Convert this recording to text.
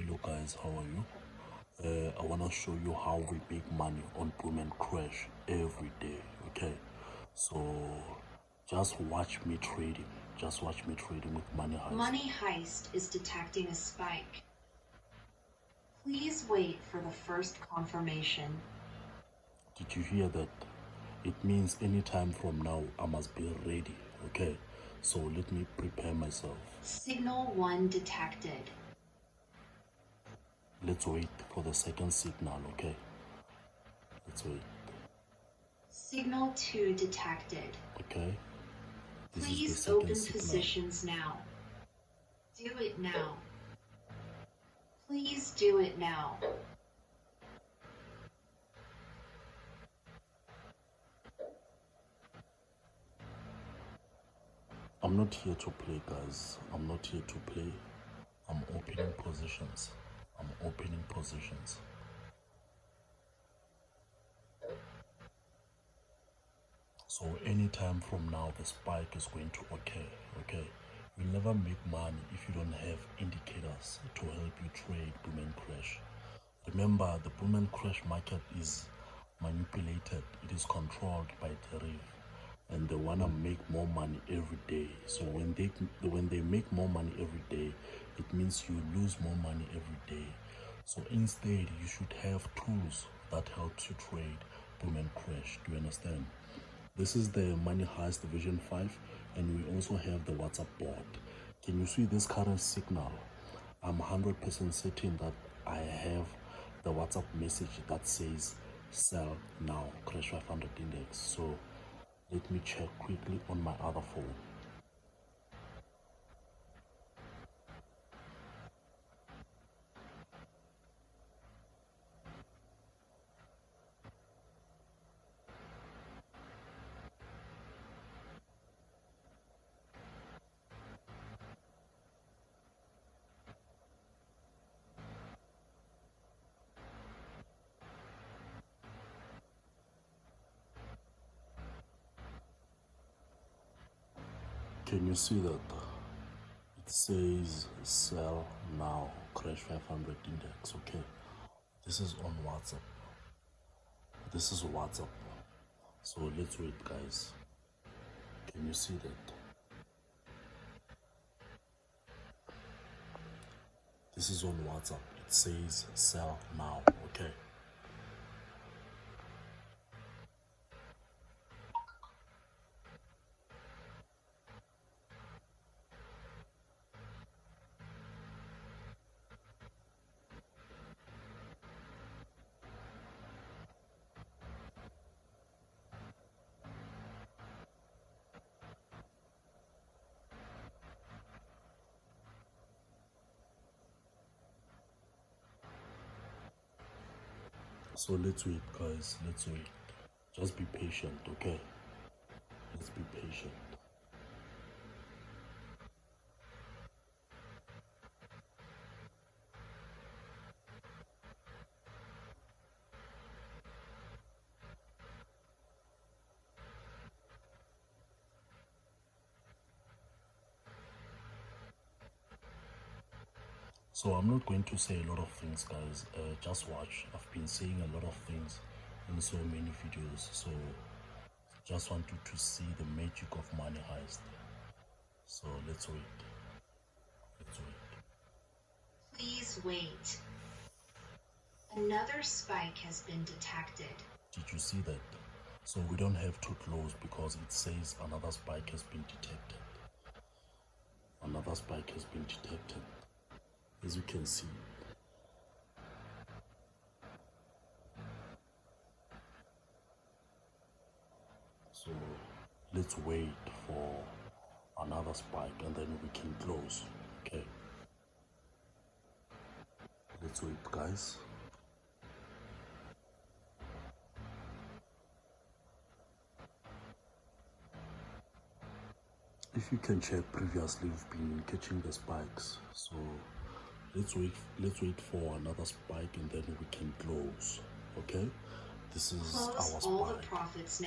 Hello guys, how are you? I want to show you how we make money on boom and crash every day. Okay, so just watch me trading. Just watch me trading with Money Heist. Money Heist is detecting a spike. Please wait for the first confirmation. Did you hear that? It means anytime from now I must be ready. Okay, so let me prepare myself. Signal 1 detected. Let's wait for the second signal. Okay, let's wait. Signal 2 detected. Okay, this Please is the open second signal. positions now. Do it now. Please do it now. I'm not here to play, guys. I'm not here to play. I'm opening positions. I'm opening positions. So anytime from now, the spike is going to occur. Okay, you'll never make money if you don't have indicators to help you trade boom and crash. Remember, the boom and crash market is manipulated. It is controlled by Deriv, and they wanna make more money every day. So when they make more money every day, it means you lose more money every day. So instead, you should have tools that help you trade boom and crash. Do you understand? This is the Money Heist Division 5, and we also have the WhatsApp bot. Can you see this current signal? I'm 100% certain that I have the WhatsApp message that says sell now, crash 500 index. So let me check quickly on my other phone. Can you see that? It says sell now, crash 500 index. Okay, this is on WhatsApp. This is WhatsApp. So let's wait, guys. Can you see that? This is on WhatsApp. It says sell now. Okay. So let's wait, guys. Let's wait. Just be patient, okay? Let's be patient. So I'm not going to say a lot of things, guys. Just watch. I've been saying a lot of things in so many videos. So just want you to see the magic of Money Heist. So let's wait. Let's wait. Please wait. Another spike has been detected. Did you see that? So we don't have to close because it says another spike has been detected. Another spike has been detected, as you can see. So let's wait for another spike and then we can close. Okay, let's wait, guys. If you can check, previously we've been catching the spikes. So let's wait for another spike and then we can close. Okay, this is Close our all the spike. profits now.